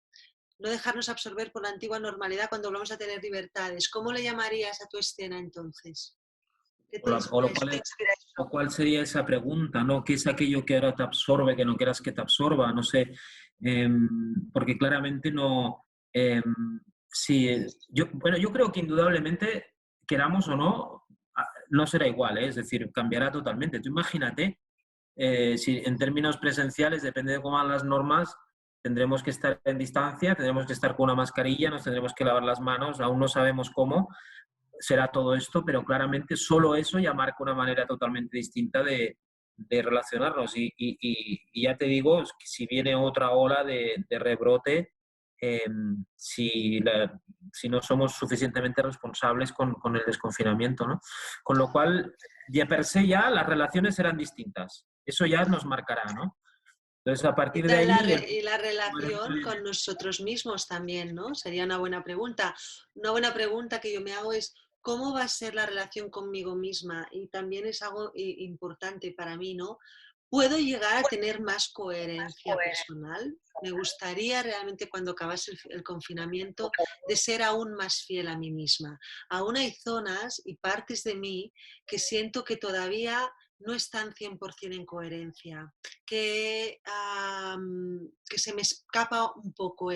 No dejarnos absorber por la antigua normalidad cuando volvamos a tener libertades. ¿Cómo le llamarías a tu escena entonces? ¿Qué O, te inspira eso? o cuál sería esa pregunta, ¿no? ¿Qué es aquello que ahora te absorbe, que no quieras que te absorba? No sé, porque claramente no... Eh, sí, bueno, yo creo que indudablemente, queramos o no, no será igual, ¿eh? Es decir, cambiará totalmente. Tú imagínate, si en términos presenciales, depende de cómo van las normas, tendremos que estar en distancia, tendremos que estar con una mascarilla, nos tendremos que lavar las manos, aún no sabemos cómo será todo esto, pero claramente solo eso ya marca una manera totalmente distinta de relacionarnos. Y ya te digo, si viene otra ola de rebrote, eh, si, si no somos suficientemente responsables con el desconfinamiento, ¿no? Con lo cual, ya per se ya las relaciones serán distintas. Eso ya nos marcará, ¿no? Entonces, a partir de ahí... Y la relación con nosotros mismos también, ¿no? Sería una buena pregunta. Una buena pregunta que yo me hago es, ¿cómo va a ser la relación conmigo misma? Y también es algo importante para mí, ¿no? ¿Puedo llegar a tener más coherencia personal? Me gustaría realmente cuando acabase el confinamiento de ser aún más fiel a mí misma. Aún hay zonas y partes de mí que siento que todavía no están 100% en coherencia, que se me escapa un poco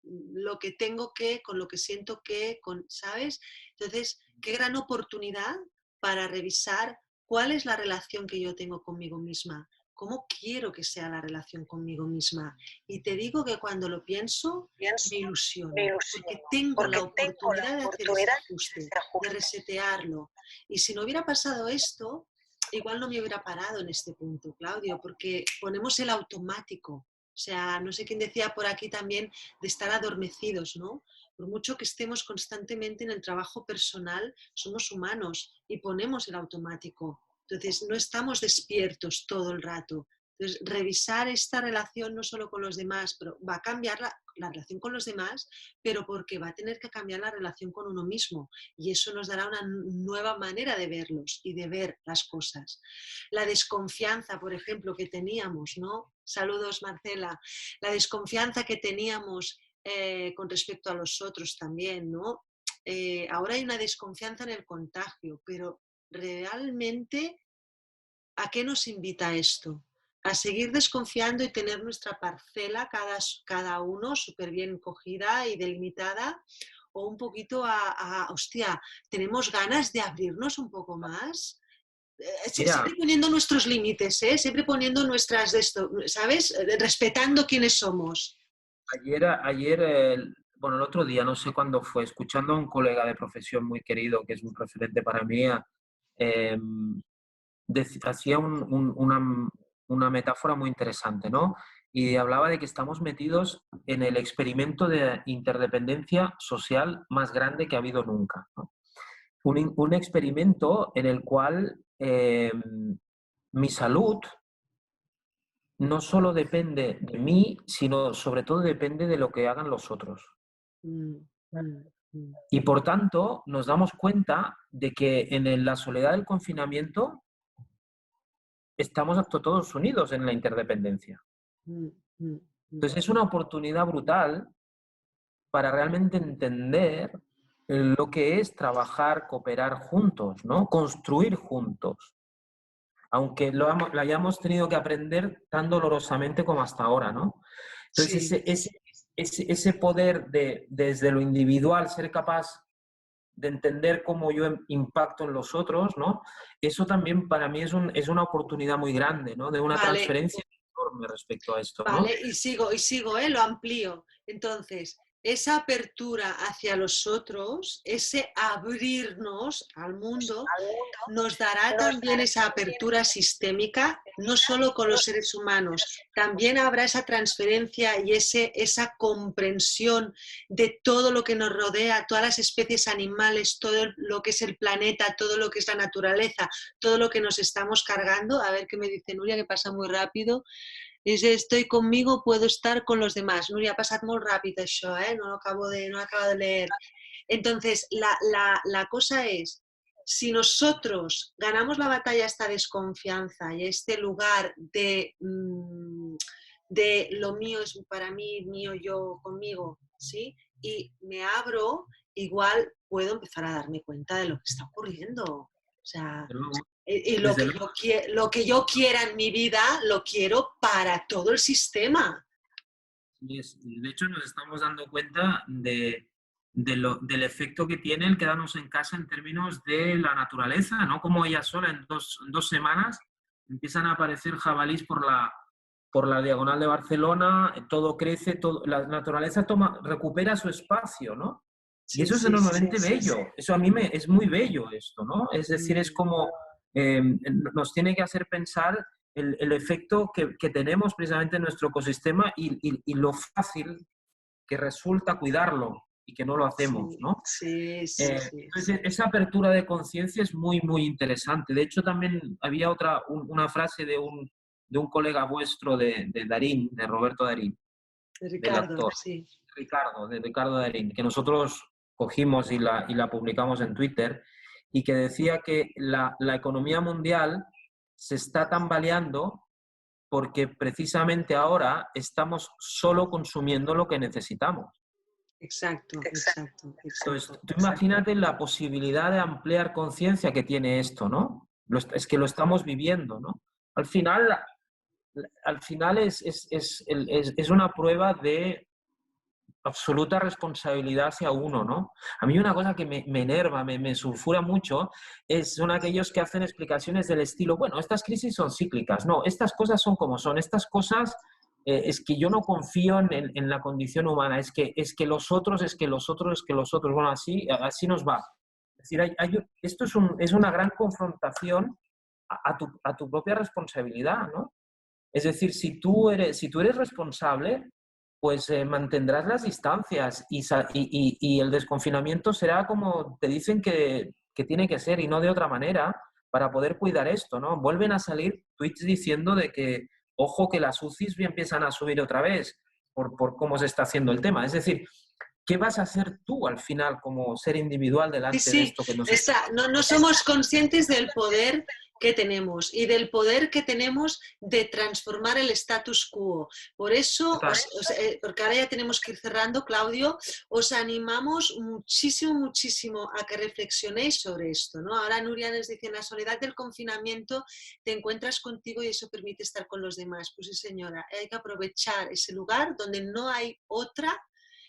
lo que tengo que, con lo que siento que, ¿sabes? Entonces, qué gran oportunidad para revisar ¿cuál es la relación que yo tengo conmigo misma? ¿Cómo quiero que sea la relación conmigo misma? Y te digo que cuando lo pienso, me ilusiono, porque tengo la oportunidad de hacer ese ajuste, de resetearlo. Y si no hubiera pasado esto, igual no me hubiera parado en este punto, Claudio, porque ponemos el automático. O sea, no sé quién decía por aquí también de estar adormecidos, ¿no? Por mucho que estemos constantemente en el trabajo personal, somos humanos y ponemos el automático. Entonces, no estamos despiertos todo el rato. Entonces, revisar esta relación no solo con los demás, pero va a cambiar la relación con los demás, pero porque va a tener que cambiar la relación con uno mismo. Y eso nos dará una nueva manera de verlos y de ver las cosas. La desconfianza, por ejemplo, que teníamos, ¿no? Saludos, Marcela. La desconfianza que teníamos con respecto a los otros también, ¿no? Ahora hay una desconfianza en el contagio, pero realmente, ¿a qué nos invita esto? A seguir desconfiando y tener nuestra parcela cada uno súper bien cogida y delimitada, o un poquito hostia, tenemos ganas de abrirnos un poco más. Mira, Siempre poniendo nuestros límites, ¿eh? Siempre poniendo nuestras de esto, ¿sabes? Respetando quiénes somos. bueno, el otro día, no sé cuándo fue, escuchando a un colega de profesión muy querido, que es un referente para mí, eh, hacía una metáfora muy interesante, ¿no? Y hablaba de que estamos metidos en el experimento de interdependencia social más grande que ha habido nunca, ¿no? Un experimento en el cual mi salud no solo depende de mí, sino sobre todo depende de lo que hagan los otros. Mm, mm, mm. Y por tanto, nos damos cuenta de que en la soledad del confinamiento estamos todos unidos en la interdependencia. Mm, mm, mm. Entonces es una oportunidad brutal para realmente entender lo que es trabajar, cooperar juntos, ¿no? Construir juntos, aunque lo hayamos tenido que aprender tan dolorosamente como hasta ahora, ¿no? Entonces Sí, ese poder de desde lo individual ser capaz de entender cómo yo impacto en los otros, ¿no? Eso también para mí es una oportunidad muy grande, ¿no? De una vale, transferencia enorme respecto a esto, ¿no? vale, y sigo, lo amplío. Entonces, esa apertura hacia los otros, ese abrirnos al mundo, nos dará también esa apertura sistémica, no solo con los seres humanos, también habrá esa transferencia y esa comprensión de todo lo que nos rodea, todas las especies animales, todo lo que es el planeta, todo lo que es la naturaleza, todo lo que nos estamos cargando. A ver qué me dice Nuria, que pasa muy rápido. Dice, estoy conmigo, puedo estar con los demás. Nuria, ha passat molt ràpid això, no lo acabo de leer. Entonces, la cosa es, si nosotros ganamos la batalla a esta desconfianza y a este lugar de lo mío es para mí, mío yo, conmigo, ¿sí? Y me abro, igual puedo empezar a darme cuenta de lo que está ocurriendo. O sea, y Desde luego, lo que yo quiera en mi vida, lo quiero para todo el sistema. de hecho, nos estamos dando cuenta del efecto que tiene el quedarnos en casa en términos de la naturaleza, ¿no? Como ella sola en dos semanas empiezan a aparecer jabalís por la diagonal de Barcelona, todo crece, la naturaleza recupera su espacio, ¿no? Y Sí, eso es sí, sí. enormemente bello. Eso a mí es muy bello esto, ¿no? Es decir, es como nos tiene que hacer pensar el efecto que tenemos precisamente en nuestro ecosistema y lo fácil que resulta cuidarlo y que no lo hacemos, ¿no? Sí, sí, sí. Entonces, esa apertura de conciencia es muy, muy interesante. De hecho, también había una frase de un colega vuestro de Darín, de Roberto Darín, del Ricardo, actor, sí. de Ricardo Darín, que nosotros cogimos y la publicamos en Twitter, y que decía que la economía mundial se está tambaleando porque precisamente ahora estamos solo consumiendo lo que necesitamos. Exacto. Entonces, tú imagínate la posibilidad de ampliar conciencia que tiene esto, ¿no? Es que lo estamos viviendo, ¿no? Al final es una prueba absoluta responsabilidad hacia uno, ¿no? A mí una cosa que me enerva, me sulfura mucho, son aquellos que hacen explicaciones del estilo, bueno, estas crisis son cíclicas, no, estas cosas son como son, estas cosas es que yo no confío en la condición humana, es que los otros, es que los otros, es que los otros, bueno, así nos va. Es decir, esto es una gran confrontación a tu propia responsabilidad, ¿no? Es decir, si tú eres responsable, pues mantendrás las distancias y el desconfinamiento será como te dicen que tiene que ser y no de otra manera para poder cuidar esto, ¿no? Vuelven a salir tweets diciendo de que, ojo, que las UCIs empiezan a subir otra vez por cómo se está haciendo el tema. Es decir, ¿qué vas a hacer tú al final como ser individual Sí, delante de sí, esto que nos... no somos conscientes del poder que tenemos y del poder que tenemos de transformar el status quo. Por eso, porque ahora ya tenemos que ir cerrando, Claudio, os animamos muchísimo, muchísimo a que reflexionéis sobre esto, ¿no? Ahora Nuria nos dice, en la soledad del confinamiento te encuentras contigo y eso permite estar con los demás. Pues sí, señora, hay que aprovechar ese lugar donde no hay otra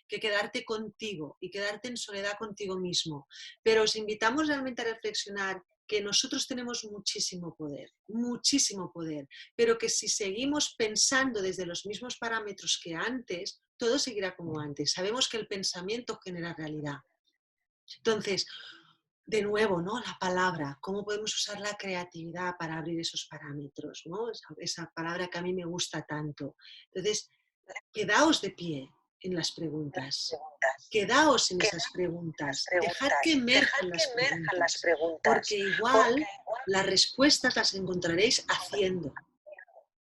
que quedarte contigo y quedarte en soledad contigo mismo. Pero os invitamos realmente a reflexionar que nosotros tenemos muchísimo poder, pero que si seguimos pensando desde los mismos parámetros que antes, todo seguirá como antes. Sabemos que el pensamiento genera realidad. Entonces, de nuevo, ¿no? La palabra, cómo podemos usar la creatividad para abrir esos parámetros, ¿no? Esa palabra que a mí me gusta tanto. Entonces, quedaos de pie en las preguntas. Quedaos en esas preguntas, dejad que emerjan las preguntas, porque igual las respuestas las encontraréis haciendo.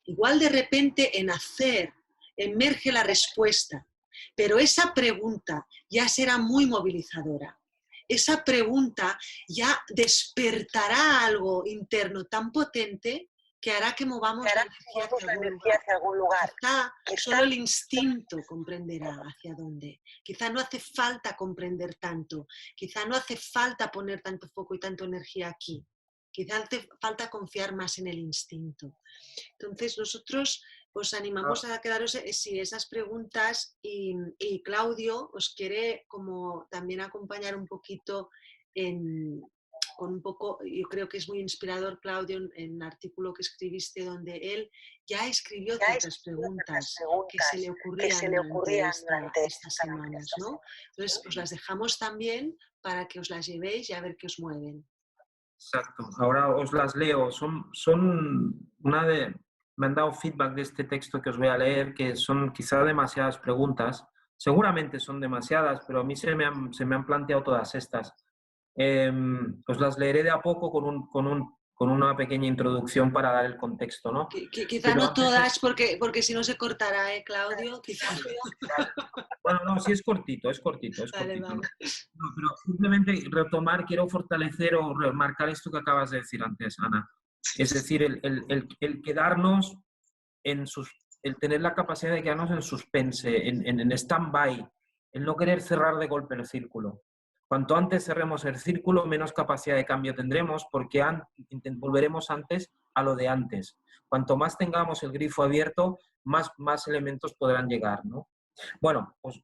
Igual de repente en hacer emerge la respuesta, pero esa pregunta ya será muy movilizadora. Esa pregunta ya despertará algo interno tan potente que hará que movamos la energía hacia algún lugar. Quizá solo el instinto comprenderá hacia dónde. Quizá no hace falta comprender tanto. Quizá no hace falta poner tanto foco y tanta energía aquí. Quizá hace falta confiar más en el instinto. Entonces nosotros os animamos a quedaros esas preguntas y Claudio os quiere como también acompañar un poquito con un poco, yo creo que es muy inspirador, Claudio, en un artículo que escribiste donde él ya escribió ciertas preguntas que se le ocurrían durante estas semanas, ¿no? Entonces os las dejamos también para que os las llevéis y a ver qué os mueven. Exacto. Ahora os las leo. Me han dado feedback de este texto que os voy a leer, que son quizá demasiadas preguntas. Seguramente son demasiadas, pero a mí se me han planteado todas estas. Os las leeré de a poco con una pequeña introducción para dar el contexto, ¿no? Quizá no todas, porque si no se cortará, Claudio? Quizá. Bueno, no, sí es cortito. Vale. No, pero simplemente quiero fortalecer o remarcar esto que acabas de decir antes, Ana. Es decir, el quedarnos el tener la capacidad de quedarnos en suspense, en stand-by, el no querer cerrar de golpe el círculo. Cuanto antes cerremos el círculo, menos capacidad de cambio tendremos porque volveremos antes a lo de antes. Cuanto más tengamos el grifo abierto, más elementos podrán llegar, ¿no? Bueno, os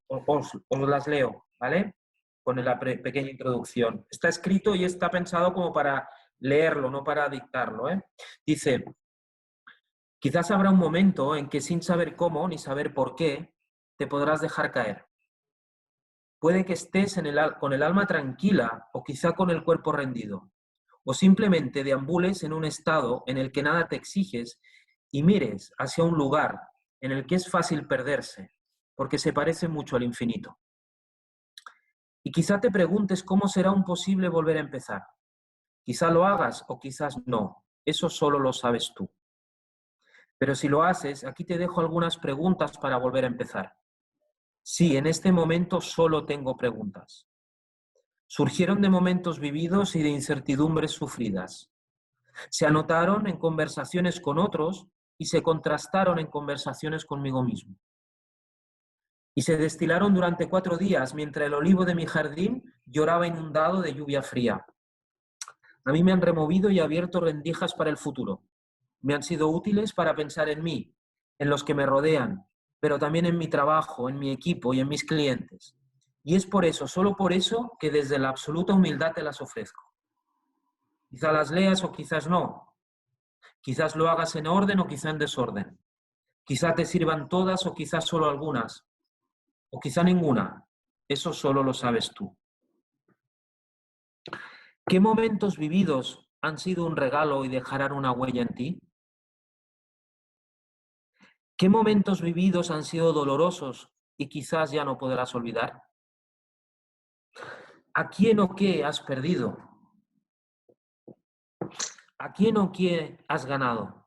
las leo, ¿vale? Con la pequeña introducción. Está escrito y está pensado como para leerlo, no para dictarlo, ¿eh? Dice, quizás habrá un momento en que sin saber cómo ni saber por qué, te podrás dejar caer. Puede que estés con el alma tranquila o quizá con el cuerpo rendido, o simplemente deambules en un estado en el que nada te exiges y mires hacia un lugar en el que es fácil perderse, porque se parece mucho al infinito. Y quizá te preguntes cómo será un posible volver a empezar. Quizá lo hagas o quizás no, eso solo lo sabes tú. Pero si lo haces, aquí te dejo algunas preguntas para volver a empezar. Sí, en este momento solo tengo preguntas. Surgieron de momentos vividos y de incertidumbres sufridas. Se anotaron en conversaciones con otros y se contrastaron en conversaciones conmigo mismo. Y se destilaron durante 4 días mientras el olivo de mi jardín lloraba inundado de lluvia fría. A mí me han removido y abierto rendijas para el futuro. Me han sido útiles para pensar en mí, en los que me rodean, pero también en mi trabajo, en mi equipo y en mis clientes. Y es por eso, solo por eso, que desde la absoluta humildad te las ofrezco. Quizás las leas o quizás no. Quizás lo hagas en orden o quizás en desorden. Quizás te sirvan todas o quizás solo algunas. O quizá ninguna. Eso solo lo sabes tú. ¿Qué momentos vividos han sido un regalo y dejarán una huella en ti? ¿Qué momentos vividos han sido dolorosos y quizás ya no podrás olvidar? ¿A quién o qué has perdido? ¿A quién o qué has ganado?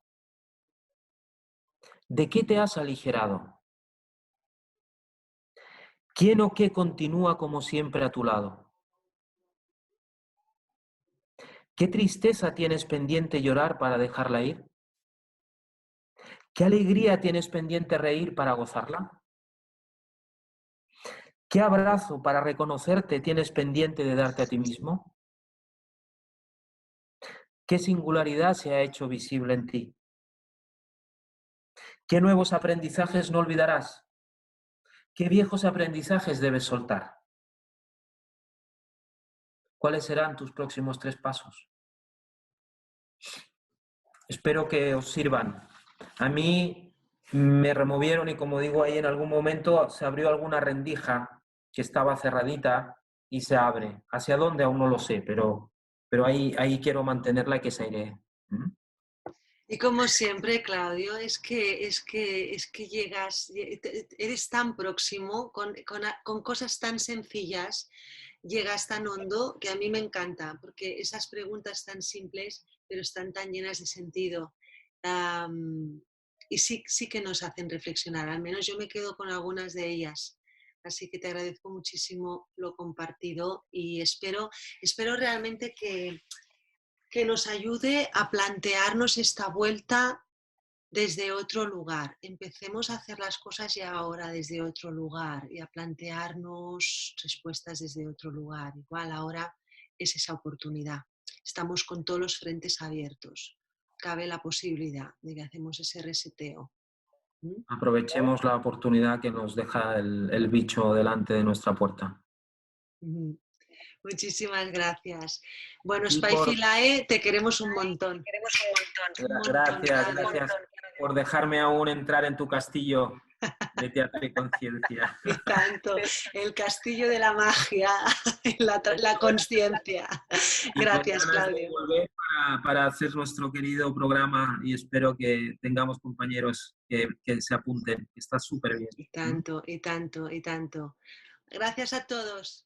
¿De qué te has aligerado? ¿Quién o qué continúa como siempre a tu lado? ¿Qué tristeza tienes pendiente llorar para dejarla ir? ¿Qué alegría tienes pendiente reír para gozarla? ¿Qué abrazo para reconocerte tienes pendiente de darte a ti mismo? ¿Qué singularidad se ha hecho visible en ti? ¿Qué nuevos aprendizajes no olvidarás? ¿Qué viejos aprendizajes debes soltar? ¿Cuáles serán tus próximos 3 pasos? Espero que os sirvan. A mí me removieron y, como digo, ahí en algún momento se abrió alguna rendija que estaba cerradita y se abre. ¿Hacia dónde? Aún no lo sé, pero ahí quiero mantenerla y que se airee. ¿Mm? Y como siempre, Claudio, es que llegas, eres tan próximo, con cosas tan sencillas, llegas tan hondo que a mí me encanta, porque esas preguntas tan simples, pero están tan llenas de sentido. Am, y sí que nos hacen reflexionar, al menos yo me quedo con algunas de ellas. Así que te agradezco muchísimo lo compartido y espero realmente que nos ayude a plantearnos esta vuelta desde otro lugar. Empecemos a hacer las cosas ya ahora desde otro lugar y a plantearnos respuestas desde otro lugar. Igual ahora es esa oportunidad. Estamos con todos los frentes abiertos. Cabe la posibilidad de que hacemos ese reseteo. ¿Mm? Aprovechemos la oportunidad que nos deja el bicho delante de nuestra puerta. Ujú. Muchísimas gracias. Bueno, Y Spy Filae, te queremos un montón. Un montón, Claudio. gracias por dejarme aún entrar en tu castillo de teatro y conciencia. Y tanto, el castillo de la magia, la conciencia. Y con Gracias, ganas de Claudio. volver para hacer nuestro querido programa y espero que tengamos compañeros que se apunten. Está súper bien. Y tanto, y tanto, y tanto. Gracias a todos.